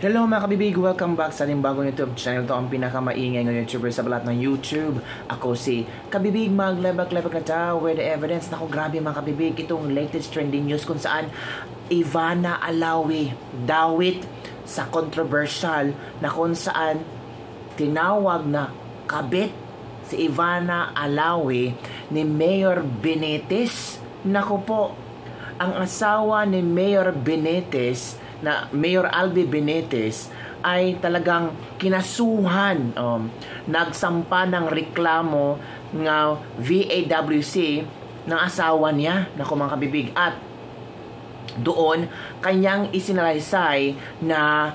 Hello mga kabibig! Welcome back sa ating bagong YouTube channel. Ito ang pinakamaingay ng YouTuber sa balat ng YouTube. Ako si Kabibig, maglebak-lebak na ta with evidence. Naku, grabe mga kabibig, itong latest trending news kung saan Ivana Alawi dawit sa controversial na kung saan tinawag na kabit si Ivana Alawi ni Mayor Benitez. Naku po, ang asawa ni Mayor Benitez na Mayor Albi Benitez ay talagang kinasuhan, nagsampa ng reklamo ng VAWC ng asawa niya, naku mga kabibig, at doon kanyang isinalaysay na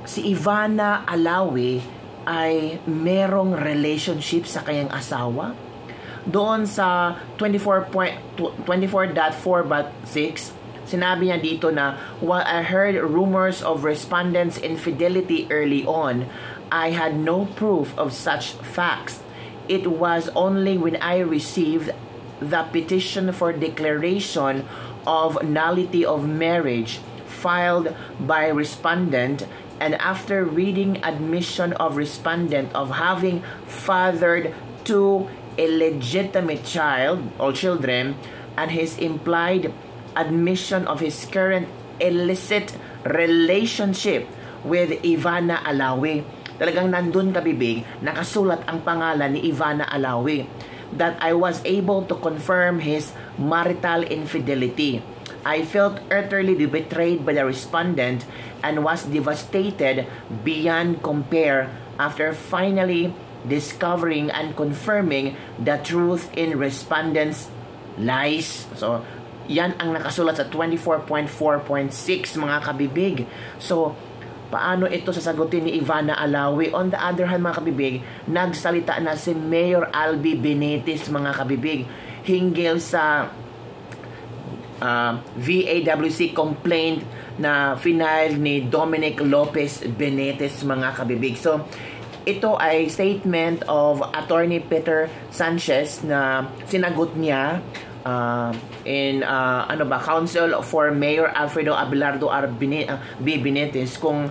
si Ivana Alawi ay merong relationship sa kanyang asawa. Doon sa 24.4.6 sinabi niya dito na, while I heard rumors of respondents' infidelity early on, I had no proof of such facts. It was only when I received the petition for declaration of nullity of marriage filed by respondent, and after reading admission of respondent of having fathered two illegitimate child or children, and his implied admission of his current illicit relationship with Ivana Alawi. Talagang nandun kabibig, nakasulat ang pangalan ni Ivana Alawi, that I was able to confirm his marital infidelity. I felt utterly betrayed by the respondent and was devastated beyond compare after finally discovering and confirming the truth in respondent's lies. So, yan ang nakasulat sa 24.4.6 mga kabibig. So, paano ito sasagutin ni Ivana Alawi? On the other hand mga kabibig, nagsalita na si Mayor Albi Benitez mga kabibig hinggil sa VAWC complaint na final ni Dominic Lopez Benitez mga kabibig. So, ito ay statement of Attorney Peter Sanchez na sinagot niya in Council for Mayor Alfredo Abelardo B. Benitez kung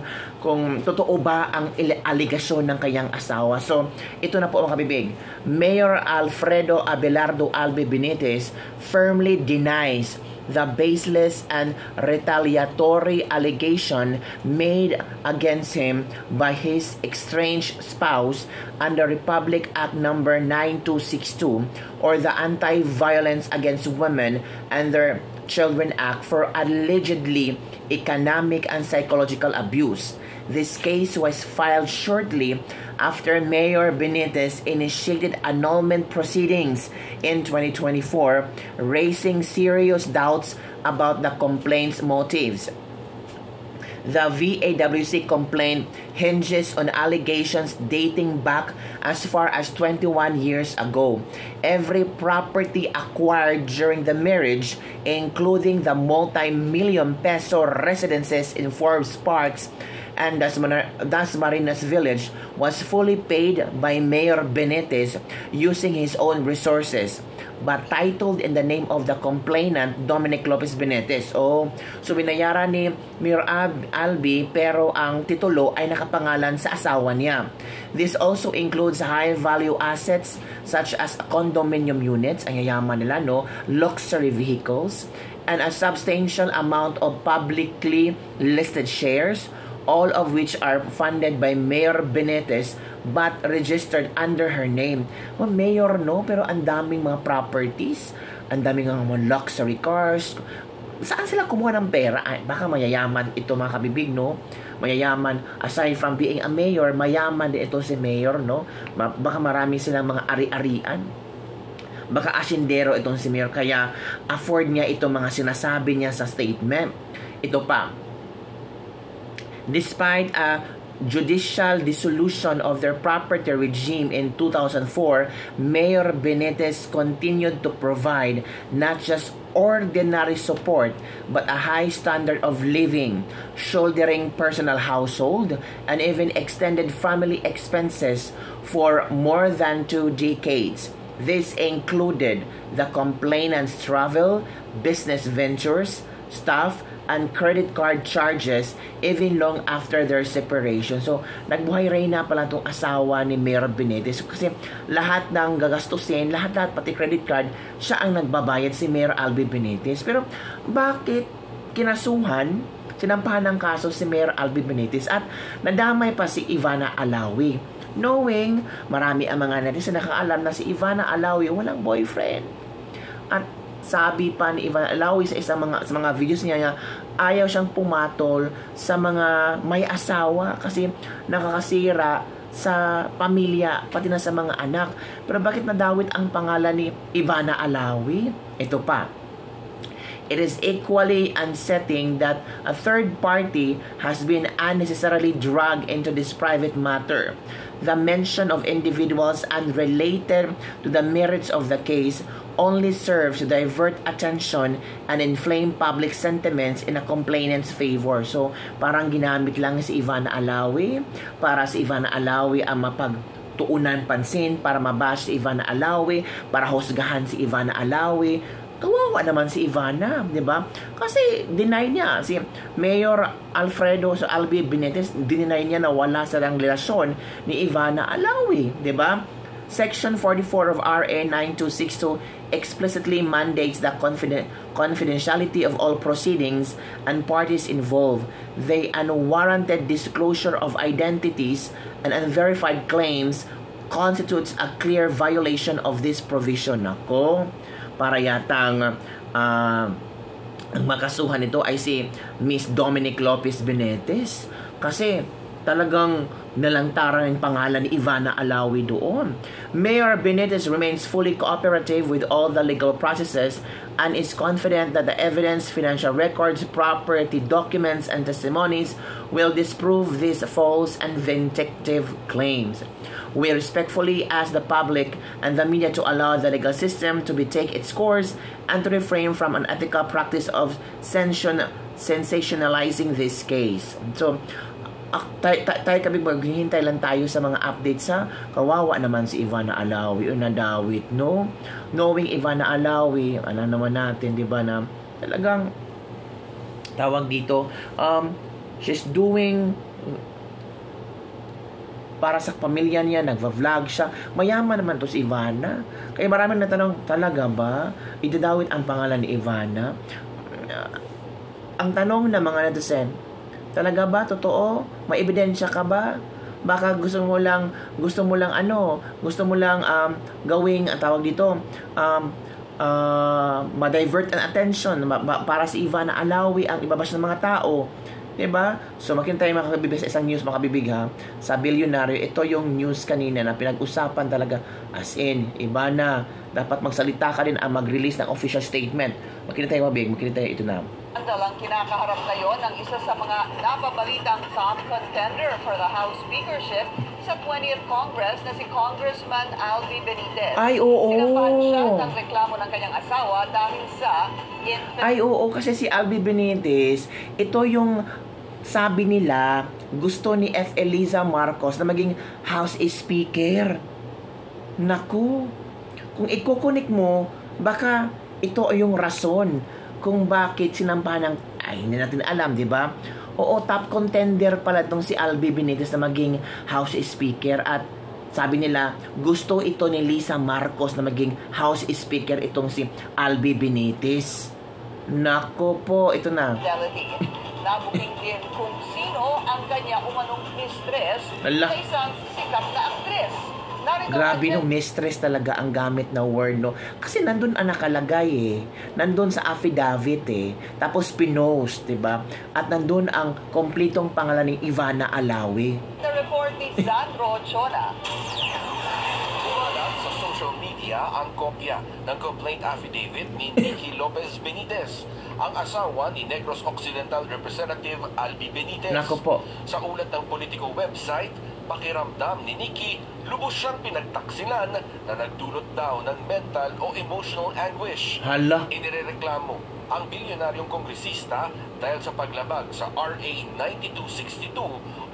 totoo ba ang aligasyon ng kanyang asawa. So, ito na po mga kabibig. Mayor Alfredo Abelardo Albi Benitez firmly denies the baseless and retaliatory allegation made against him by his estranged spouse under Republic Act No. 9262 or the Anti-Violence Against Women and Their Children Act for allegedly economic and psychological abuse. This case was filed shortly after Mayor Benitez initiated annulment proceedings in 2024, raising serious doubts about the complaint's motives. The VAWC complaint hinges on allegations dating back as far as 21 years ago. Every property acquired during the marriage, including the multi-million peso residences in Forbes Parks and Dasmariñas Village, was fully paid by Mayor Benitez using his own resources, but titled in the name of the complainant, Dominic Lopez Benitez. So binayaran ni Mayor Albi pero ang titulo ay nakapangalan sa asawa niya. This also includes high-value assets such as condominium units, ang yayaman nila, luxury vehicles, and a substantial amount of publicly listed shares, all of which are funded by Mayor Benitez but registered under her name. Mayor, pero ang daming mga properties, ang daming mga luxury cars. Saan sila kumuha ng pera? Ay, baka mayayaman ito mga kabibig, Mayayaman, aside from being a mayor, mayaman din ito si Mayor, Baka marami silang mga ari-arian. Baka asyendero itong si Mayor, kaya afford niya itong mga sinasabi niya sa statement. Ito pa, despite a judicial dissolution of their property regime in 2004, Mayor Benitez continued to provide not just ordinary support but a high standard of living, shouldering personal household and even extended family expenses for more than 2 decades. This included the complainant's travel, business ventures, staff, and credit card charges even long after their separation. So, nagbuhay reyna pala itong asawa ni Mayor Benitez kasi lahat ng gagastusin, lahat pati credit card, siya ang nagbabayad, si Mayor Albi Benitez. Pero, bakit sinampahan ng kaso si Mayor Albi Benitez at nadamay pa si Ivana Alawi? Knowing marami ang mga netizen nakaalam na si Ivana Alawi walang boyfriend. At sabi pa ni Ivana Alawi sa mga videos niya, ayaw siyang pumatol sa mga may asawa kasi nakakasira sa pamilya, pati na sa mga anak. Pero bakit nadawit ang pangalan ni Ivana Alawi? Ito pa. It is equally unsettling that a third party has been unnecessarily dragged into this private matter. The mention of individuals unrelated to the merits of the case only serves to divert attention and inflame public sentiments in a complainant's favor. So, parang ginamit lang si Ivana Alawi para si Ivana Alawi ang mapagtuunan pansin, para mabash si Ivana Alawi, para husgahan si Ivana Alawi. Kawawa naman si Ivana, di ba? Kasi deny niya si Mayor Alfredo Albi Benitez, deny niya na wala silang relasyon ni Ivana Alawi, di ba? Section 44 of RA 9262 explicitly mandates the confidentiality of all proceedings and parties involved. The unwarranted disclosure of identities and unverified claims constitutes a clear violation of this provision. Ako, para yatang ang makasuhan nito ay si Miss Dominic Lopez Benitez kasi talagang nalantaran ang pangalan ni Ivana Alawi doon. Mayor Benitez remains fully cooperative with all the legal processes and is confident that the evidence, financial records, property documents, and testimonies will disprove these false and vindictive claims. We respectfully ask the public and the media to allow the legal system to take its course and to refrain from an ethical practice of sensationalizing this case. So, tayo kami maghihintay lang tayo sa mga updates sa kawawa naman si Ivana Alawi o nadawit, no? Knowing Ivana Alawi, ano naman natin, di ba, na talagang tawag dito, she's doing para sa pamilya niya, nagva-vlog siya. Mayaman naman to si Ivana. Kaya maraming natanong, talaga ba idadawit ang pangalan ni Ivana? Ang tanong ng mga netizen, talaga ba? Totoo? May ebidensya ka ba? Baka gusto mo lang gawing, tawag dito, ma-divert ang attention para si Ivana Alawi ang ibabash ng mga tao. Diba? So, makinintay mga kabibig sa isang news, mga kabibig, ha? Sa bilyonaryo, ito yung news kanina na pinag-usapan talaga. As in, Ivana, dapat magsalita ka din ang mag-release ng official statement. Makinintay mga kabibig, makinintay ito na. Andalang kinakaharap ngayon ang isa sa mga napabalitang top contender for the House Speakership sa 20th Congress na si Congressman Albi Benitez. Ay, oo. Sinampahan siya ng reklamo ng kanyang asawa dahil sa Ay, oo, kasi si Albi Benitez, ito yung sabi nila, gusto ni F. Eliza Marcos na maging House Speaker. Naku, kung ikukunik mo, baka ito ay yung rason kung bakit sinampahan ng, ay, hindi natin alam, di ba? Oo, top contender pala itong si Albi Benitez na maging House Speaker at sabi nila, gusto ito ni Lisa Marcos na maging House Speaker itong si Albi Benitez. Nako po, ito na. Nabuking din kung sino ang kanya umanong mistress sa isang sikat na aktres. Grabe no, mistress talaga ang gamit na word, no? Kasi nandun ang nakalagay eh. Nandun sa affidavit eh. Tapos pinost, diba? At nandun ang kompletong pangalan ni Ivana Alawi. The report ni Sandro Chona. Sa social media ang kopya ng complaint affidavit ni Nikki Lopez Benitez, ang asawa ni Negros Occidental Representative Albi Benitez. Nako po. Sa ulat ng Politico website, pakiramdam ni Nikki, lubos siyang pinagtaksilan na nagdulot daw ng mental o emotional anguish. Hala. Inirereklamo ang bilyonaryong kongresista dahil sa paglabag sa RA 9262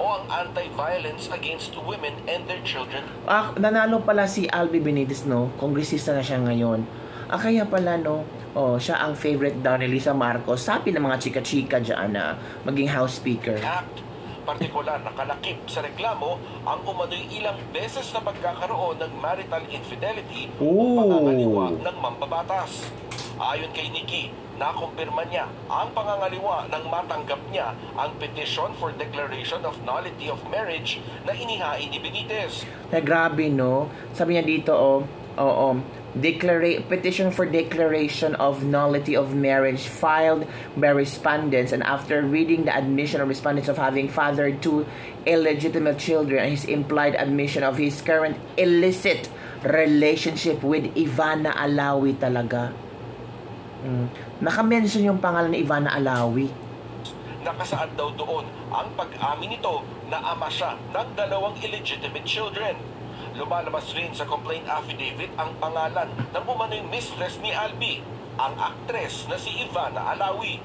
o ang Anti-Violence Against Women and Their Children. Nanalo pala si Albi Benitez, no? Kongresista na siya ngayon. Kaya pala, no, siya ang favorite daw ni Lisa Marcos. Sabi ng mga chika-chika dyan na maging House Speaker. Act. Partikular na kalakip sa reklamo ang umano'y ilang beses na pagkakaroon ng marital infidelity o pangangaliwa ng mambabatas. Ayon kay Nikki, nakumpirma niya ang pangangaliwa nang matanggap niya ang petition for declaration of nullity of marriage na inihain ni Benitez. Grabe, no? Sabi niya dito, petition for declaration of nullity of marriage filed by respondents, and after reading the admission of respondents of having fathered 2 illegitimate children and his implied admission of his current illicit relationship with Ivana Alawi talaga. Nakamention yung pangalan ni Ivana Alawi. Nakasaad daw doon ang pag-amin nito na ama siya ng 2 illegitimate children. Lumalabas rin sa complaint affidavit ang pangalan ng umano'y mistress ni Albi, ang aktres na si Ivana Alawi.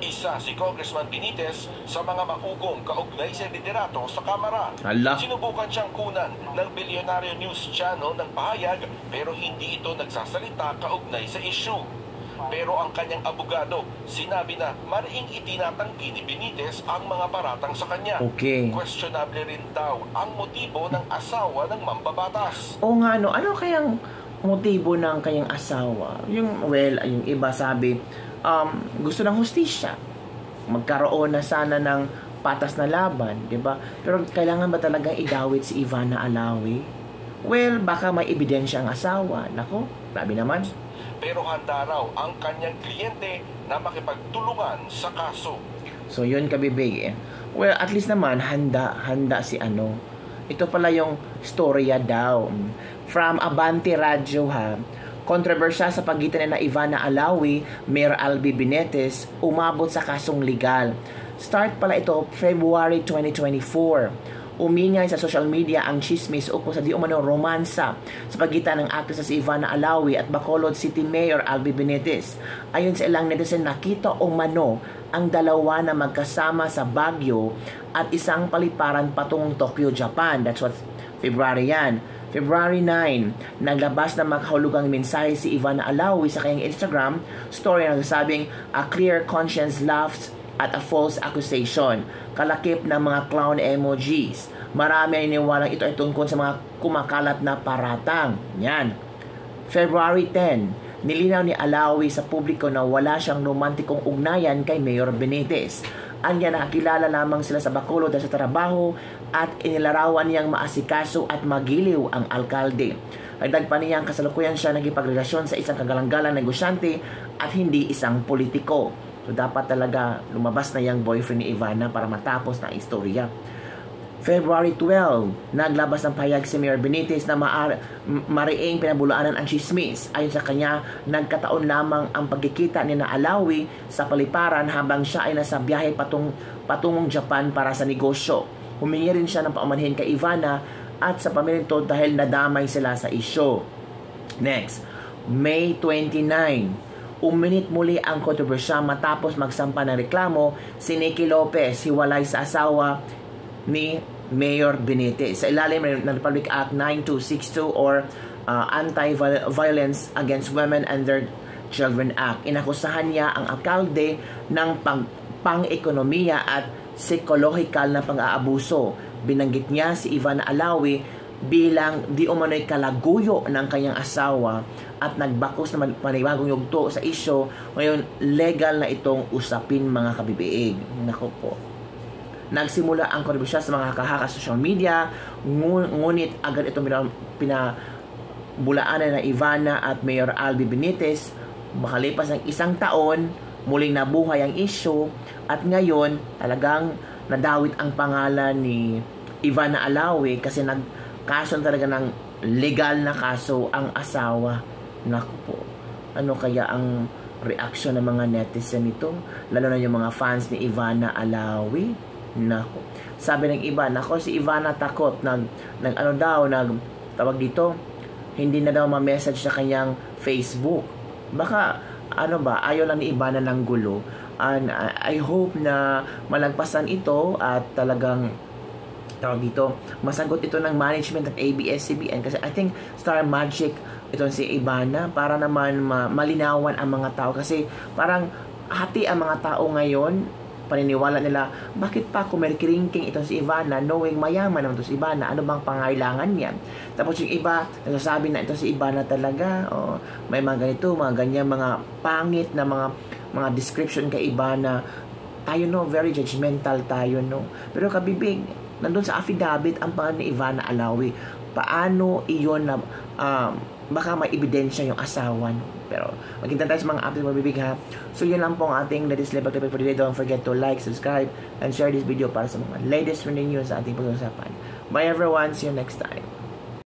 Isa si Congressman Benitez sa mga maugong kaugnay sa liderato sa Kamara. Sinubukan siyang kunan ng Billionaire News Channel ng pahayag pero hindi ito nagsasalita kaugnay sa issue. Pero ang kanyang abogado, sinabi na mariing itinatanggi ni Benitez ang mga paratang sa kanya. Questionable rin daw ang motibo ng asawa ng mambabatas. O nga, no, ano kayang motibo ng kanyang asawa? Yung iba sabi, gusto ng hustisya. Magkaroon na sana ng patas na laban, di ba? Pero kailangan ba talagang idawit si Ivana Alawi? Well, baka may ebidensya ang asawa. Nako, grabe naman. Pero handa raw ang kanyang kliyente na makipagtulungan sa kaso. So yun, kabibig. Well, at least naman handa si ano. Ito pala yung storya daw. From Abante Radio, ha. Kontrobersya sa pagitan na Ivana Alawi, Mayor Albi Benitez, umabot sa kasong legal. Start pala ito February 2024. Umingay sa social media ang chismis ukol sa di umano romansa sa pagitan ng actress na si Ivana Alawi at Bacolod City Mayor Albi Benitez. Ayon sa ilang netizen, nakita umano ang dalawa na magkasama sa Baguio at isang paliparan patungong Tokyo, Japan. That's what February yan. February 9, naglabas na makahulugang mensahe si Ivana Alawi sa kanyang Instagram story na nagsasabing, "A clear conscience laughs at a false accusation." Kalakip ng mga clown emojis. Marami ang iniwalang ito ay tungkol sa mga kumakalat na paratang. Yan. February 10, nilinaw ni Alawi sa publiko na wala siyang romantikong ugnayan kay Mayor Benitez. Anya nakakilala lamang sila sa Bacolod sa trabaho at inilarawan niyang maasikaso at magiliw ang alkalde. Dagdag pa niyang kasalukuyan siya nagipagrelasyon sa isang kagalang-galang negosyante at hindi isang politiko. So, dapat talaga lumabas na yung boyfriend ni Ivana para matapos na istorya. February 12, naglabas ng pahayag si Mayor Benitez na mariing pinabulaanan ang chismis. Ayon sa kanya, nagkataon lamang ang pagkikita ni na Alawi sa paliparan habang siya ay nasa biyahe patungong Japan para sa negosyo. Humingi rin siya ng paumanhin kay Ivana at sa pamilya nito dahil nadamay sila sa isyo. Next, May 29, uminit muli ang kontrobersya matapos magsampa ng reklamo si Nikki Lopez, hiwalay sa asawa ni Mayor Benitez. Sa ilalim ng Republic Act 9262 or Anti-Violence Against Women and Their Children Act. Inakusahan niya ang alkalde ng pang-ekonomiya at psikolohikal na pang-aabuso. Binanggit niya si Ivana Alawi bilang di umano'y kalaguyo ng kanyang asawa at nagbakos na panibagong yugto sa isyo. Ngayon, legal na itong usapin, mga kabibiig. Nako po. Nagsimula ang kontrobersya sa mga kahaka social media, ngunit agad itong pinabulaanan ng Ivana at Mayor Albi Benitez. Makalipas ng 1 taon, muling nabuhay ang isyo at ngayon talagang nadawit ang pangalan ni Ivana Alawi kasi nagkaso talaga ng legal na kaso ang asawa. Naku po, ano kaya ang reaksyon ng mga netizen nito? Lalo na yung mga fans ni Ivana Alawi. Naku, sabi ng iba, nako si Ivana takot, tawag dito, hindi na daw ma-message sa kanyang Facebook. Baka, ayaw lang ni Ivana ng gulo. And I hope na malagpasan ito at talagang masagot ito ng management at ABS-CBN kasi I think Star Magic itong si Ivana para naman malinawan ang mga tao. Kasi parang hati ang mga tao ngayon, paniniwala nila, bakit pa kumerkiringking itong si Ivana knowing mayaman naman itong si Ivana, ano bang pangailangan niya? Tapos yung iba, nagsasabi na itong si Ivana talaga, may mga ganito, mga ganyan, mga pangit na mga description kay Ivana. Tayo no, very judgmental tayo no. Pero kabibig, nandun sa affidavit ang pangalan ni Ivana Alawi. Paano iyon na baka may ebidensya yung asawa no? Pero magkita tayo sa mga updates mga bibig ha. So yun lang po ang ating latest level for today. Don't forget to like, subscribe, and share this video para sa mga latest news sa ating pag-usapan. Bye everyone, see you next time.